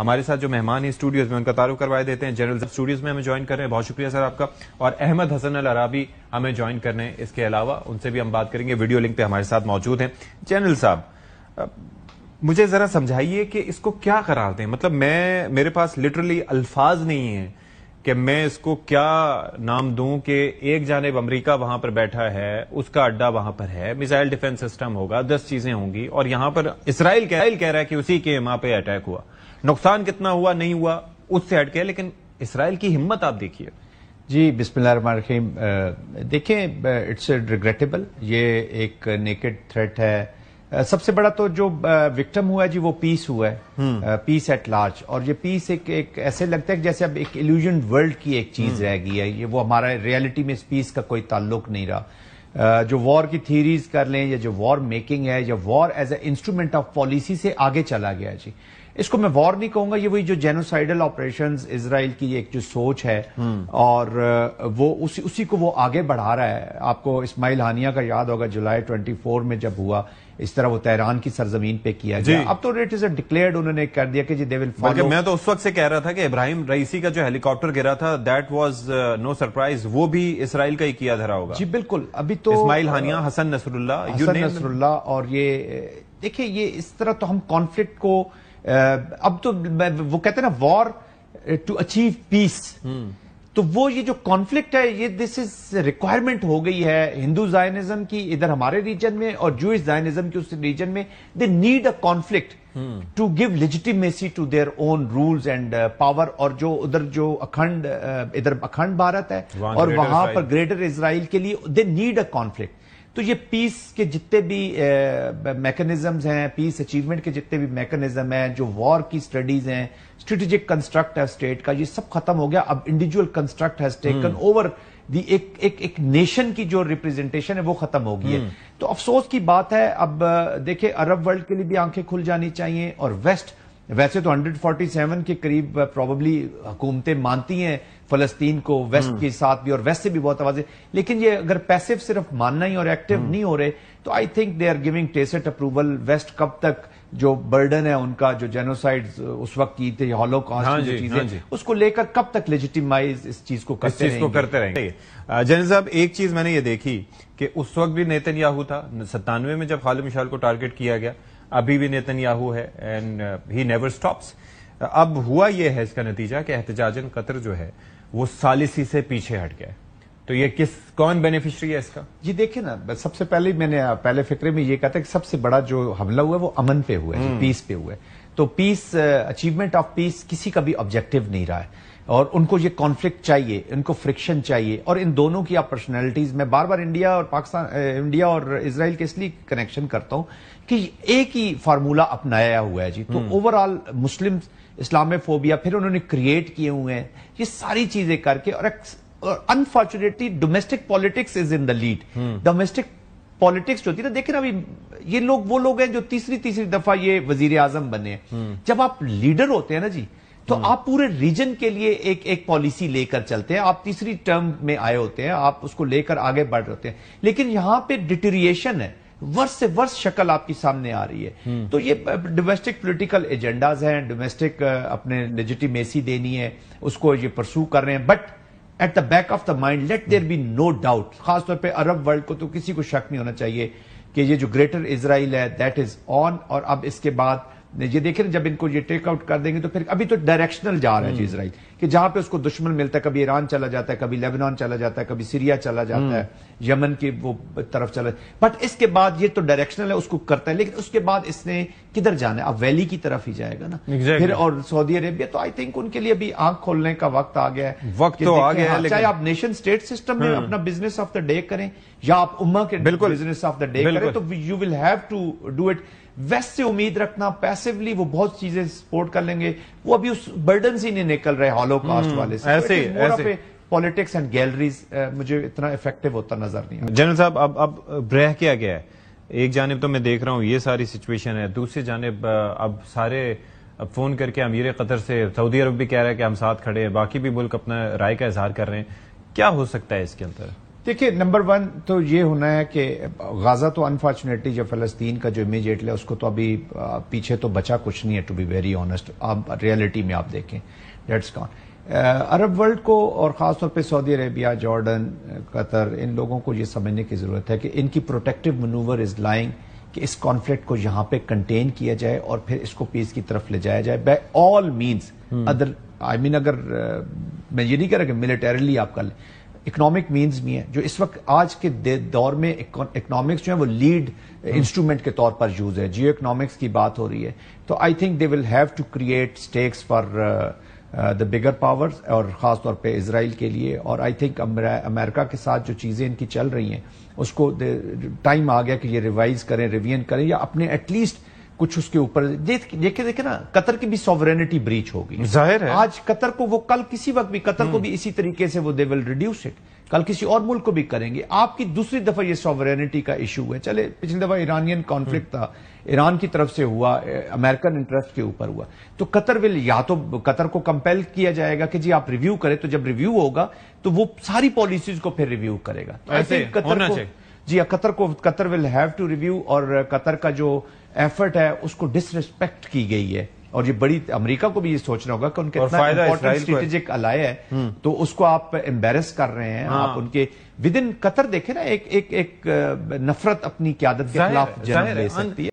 ہمارے ساتھ جو مہمان ہیں اسٹوڈیوز میں ان کا تعارف کروا دیتے ہیں. جنرل اسٹوڈیوز میں ہمیں جوائن کر رہے ہیں, بہت شکریہ سر آپ کا. اور احمد حسن العرابی ہمیں جوائن کر رہے ہیں, اس کے علاوہ ان سے بھی ہم بات کریں گے, ویڈیو لنک پہ ہمارے ساتھ موجود ہیں. جنرل صاحب مجھے ذرا سمجھائیے کہ اس کو کیا قرار دیں, مطلب میرے پاس لٹرلی الفاظ نہیں ہیں کہ میں اس کو کیا نام دوں کہ ایک جانب امریکہ وہاں پر بیٹھا ہے, اس کا اڈا وہاں پر ہے, میزائل ڈیفنس سسٹم ہوگا, 10 چیزیں ہوں گی, اور یہاں پر اسرائیل کہہ رہا ہے کہ اسی کے وہاں پہ اٹیک ہوا. نقصان کتنا ہوا نہیں ہوا اس سے ہٹ کے, لیکن اسرائیل کی ہمت آپ دیکھیے. جی بسم اللہ الرحمن الرحیم. دیکھیں اٹس ریگریٹیبل, یہ ایک نیکڈ تھریٹ ہے. سب سے بڑا تو جو وکٹم ہوا ہے جی وہ پیس ہوا ہے, پیس ایٹ لارج. اور یہ پیس ایک ایسے لگتا ہے کہ جیسے اب ایک ایلوژن ورلڈ کی ایک چیز رہ گئی ہے, یہ وہ ہمارا ریالٹی میں اس پیس کا کوئی تعلق نہیں رہا. جو وار کی تھیریز کر لیں یا جو وار میکنگ ہے یا war is a instrument of policy سے آگے چلا گیا جی. اس کو میں وار نہیں کہوں گا, یہ وہی جو جینوسائیڈل آپریشنز اسرائیل کی ایک جو سوچ ہے اور وہ اسی کو وہ آگے بڑھا رہا ہے. آپ کو اسماعیل ہانیہ کا یاد ہوگا جولائی 24 میں جب ہوا اس طرح وہ تہران کی سرزمین پہ کیا گیا. اب تو اٹ از ڈکلیئرڈ, انہوں نے کر دیا کہ جی دے ول فالو. میں تو اس وقت سے کہہ رہا تھا کہ ابراہیم رئیسی کا جو ہیلی کاپٹر گرا تھا دیٹ واز نو سرپرائز, وہ بھی اسرائیل کا ہی کیا دھرا ہوگا. جی بالکل. ابھی تو اسماعیل ہانیہ, حسن نصر اللہ, اور یہ دیکھیں یہ اس طرح تو ہم کانفلکٹ کو اب تو وہ کہتے ہیں نا وار ٹو اچیو پیس, تو وہ یہ جو کانفلکٹ ہے یہ دس از ریکوائرمنٹ ہو گئی ہے ہندو زائنزم کی ادھر ہمارے ریجن میں اور جوئش زائنزم کی اس ریجن میں. They need a conflict to give legitimacy to their own rules and power. اور جو ادھر جو ادھر اکھنڈ بھارت ہے اور وہاں پر گریٹر اسرائیل کے لیے دے نیڈ اے کانفلکٹ. تو یہ پیس کے جتنے بھی میکنزمز ہیں, پیس اچیومنٹ کے جتنے بھی میکنزم ہیں, جو وار کی سٹڈیز ہیں, اسٹریٹجک کنسٹرکٹ ہے اسٹیٹ کا, یہ سب ختم ہو گیا. اب individual construct has taken over the ایک نیشن کی جو ریپرزنٹیشن ہے وہ ختم ہو گئی ہے. تو افسوس کی بات ہے. اب دیکھیں عرب ورلڈ کے لیے بھی آنکھیں کھل جانی چاہیے, اور ویسٹ ویسے تو 147 کے قریب پروبیبلی حکومتیں مانتی ہیں فلسطین کو, ویسٹ کے ساتھ بھی اور ویسٹ سے بھی بہت آوازیں, لیکن یہ اگر پیسو صرف ماننا ہی اور ایکٹیو نہیں ہو رہے تو I think they are giving tacit approval. West کب تک جو برڈن ہے ان کا جو جینوسائڈ اس وقت کی تھی, ہولوکاسٹ کی چیزیں, اس کو لے کر کب تک لیجیٹیمائز اس چیز کو کرتے رہیں گے. جنرل صاحب ایک چیز میں نے یہ دیکھی کہ اس وقت بھی نیتن یاہو تھا 97 میں جب خالد مشعل کو ٹارگٹ کیا گیا, ابھی بھی نیتن یاہو ہے اینڈ ہی نیور سٹاپس. اب ہوا یہ ہے اس کا نتیجہ کہ احتجاجاً قطر جو ہے وہ ثالثی سے پیچھے ہٹ گیا. تو یہ کون بینیفیشری ہے اس کا؟ جی دیکھیں نا, سب سے پہلے میں نے پہلے فکرے میں یہ کہا تھا کہ سب سے بڑا جو حملہ ہوا ہے وہ امن پہ ہوا ہے, پیس پہ ہوا ہے. تو پیس, اچیومنٹ آف پیس کسی کا بھی آبجیکٹو نہیں رہا ہے, اور ان کو یہ کانفلکٹ چاہیے, ان کو فرکشن چاہیے. اور ان دونوں کی آپ پرسنالٹیز, میں بار بار انڈیا اور پاکستان, انڈیا اور اسرائیل کے اس لیے کنیکشن کرتا ہوں کہ ایک ہی فارمولا اپنایا ہوا ہے جی. تو اوور آل مسلم اسلامی فوبیا پھر انہوں نے کریٹ کیے ہوئے ہیں, یہ ساری چیزیں کر کے. اور unfortunately domestic politics is in the lead. Domestic politics جو ہوتی ہے نا, دیکھیں ابھی یہ لوگ وہ لوگ ہیں جو تیسری دفعہ یہ وزیر اعظم بنے ہیں. جب آپ لیڈر ہوتے ہیں نا جی, تو آپ پورے ریجن کے لیے ایک پالیسی لے کر چلتے ہیں. آپ تیسری ٹرم میں آئے ہوتے ہیں, آپ اس کو لے کر آگے بڑھ رہے ہوتے ہیں, لیکن یہاں پہ ڈیٹیریشن ہے, ورس سے ورس شکل آپ کی سامنے آ رہی ہے. تو یہ ڈومیسٹک پولیٹیکل ایجنڈاز ہیں, ڈومیسٹک اپنے لیجیٹیمیسی دینی ہے, اس کو یہ پرسو کر رہے ہیں. But at the back of the mind let there be no doubt, خاص طور پہ عرب ورلڈ کو تو کسی کو شک نہیں ہونا چاہیے کہ یہ جو گریٹر اسرائیل ہے دیٹ از آن. اور اب اس کے بعد یہ دیکھیں جب ان کو یہ ٹیک آؤٹ کر دیں گے تو پھر ابھی تو ڈائریکشنل جا رہا ہے جی اسرائیل, کہ جہاں پہ اس کو دشمن ملتا ہے, کبھی ایران چلا جاتا ہے, کبھی لیبنان چلا جاتا ہے, کبھی سیریا چلا جاتا ہے, یمن کی وہ طرف چلا. بٹ اس کے بعد یہ تو ڈائریکشنل ہے, اس کو کرتا ہے, لیکن اس کے بعد اس نے کدھر جانا ہے؟ اب ویلی کی طرف ہی جائے گا نا پھر, اور سعودی عربیہ. تو آئی تھنک ان کے لیے بھی آنکھ کھولنے کا وقت آ گیا ہے. وقت تو آ گیا ہے, چاہے آپ نیشن اسٹیٹ سسٹم میں اپنا بزنس آف دا ڈے کریں یا آپ امہ کے بزنس آف دا ڈے کریں, تو you will have to do it. West سے امید رکھنا پیسولی وہ بہت چیزیں سپورٹ کر لیں گے, وہ ابھی اس برڈن سے ہی نہیں نکل رہے ہولوکاسٹ والے سے. ایسے پالیٹکس اینڈ گیلریز مجھے اتنا افیکٹو ہوتا نظر نہیں آتا. جنرل صاحب اب رہ کیا گیا ہے؟ ایک جانب تو میں دیکھ رہا ہوں یہ ساری سچویشن ہے, دوسری جانب اب سارے فون کر کے امیر قطر سے, سعودی عرب بھی کہہ رہا ہے کہ ہم ساتھ کھڑے ہیں, باقی بھی ملک اپنا رائے کا اظہار کر رہے ہیں. کیا ہو سکتا ہے اس کے اندر؟ دیکھیے نمبر 1 تو یہ ہونا ہے کہ غازہ تو انفارچونیٹلی جو فلسطین کا جو امیجیٹلی ہے اس کو تو ابھی پیچھے تو بچا کچھ نہیں ہے، ٹو بی ویری آنےسٹ. آپ ریئلٹی میں آپ دیکھیں دیٹس گون. عرب ورلڈ کو اور خاص طور پہ سعودی عربیہ، جارڈن، قطر، ان لوگوں کو یہ سمجھنے کی ضرورت ہے کہ ان کی پروٹیکٹیو مینوور از لائنگ کہ اس کانفلکٹ کو یہاں پہ کنٹین کیا جائے اور پھر اس کو پیس کی طرف لے جایا جائے بائی آل مینس. ادر آئی مین اگر میں یہ نہیں کہہ رہا کہ ملٹریلی آپ کر لیں، اکنامک مینز بھی ہیں جو اس وقت آج کے دور میں اکنامکس جو ہے وہ لیڈ انسٹرومنٹ کے طور پر یوز ہے. جیو اکنامکس کی بات ہو رہی ہے تو I think they will have to create stakes for the bigger powers اور خاص طور پہ اسرائیل کے لیے. اور آئی تھنک امریکہ کے ساتھ جو چیزیں ان کی چل رہی ہیں اس کو ٹائم آ گیا کہ یہ ریوائز کریں، ریویژن کریں یا اپنے ایٹ لیسٹ کچھ اس کے اوپر دیکھیں نا. قطر کی بھی سوورینٹی بریچ ہوگی ظاہر ہے. آج قطر کو وہ کل کسی وقت بھی قطر کو بھی اسی طریقے سے وہ دے ول ریڈیوس اٹ، کل کسی اور ملک کو بھی کریں گے. آپ کی دوسری دفعہ یہ سوورینٹی کا ایشو ہے. چلے پچھلی دفعہ ایرانین کانفلکٹ تھا، ایران کی طرف سے ہوا، امریکن انٹرسٹ کے اوپر ہوا، تو قطر ول یا تو قطر کو کمپیل کیا جائے گا کہ جی آپ ریویو کریں، تو جب ریویو ہوگا تو وہ ساری پالیسیز کو پھر ریویو کرے گا. ایسے ہونا چاہیے. جی قطر ول ہیو ٹو ریویو. اور قطر کا جو ایفرٹ ہے اس کو ڈس ریسپیکٹ کی گئی ہے اور یہ بڑی امریکہ کو بھی یہ سوچنا ہوگا کہ ان کے اتنا امپورٹنٹ اسٹریٹجک الائے ہے تو اس کو آپ امبیرس کر رہے ہیں. آپ ان کے ود ان قطر دیکھیں نا ایک نفرت اپنی قیادت کے خلاف جنم لے سکتی ہے.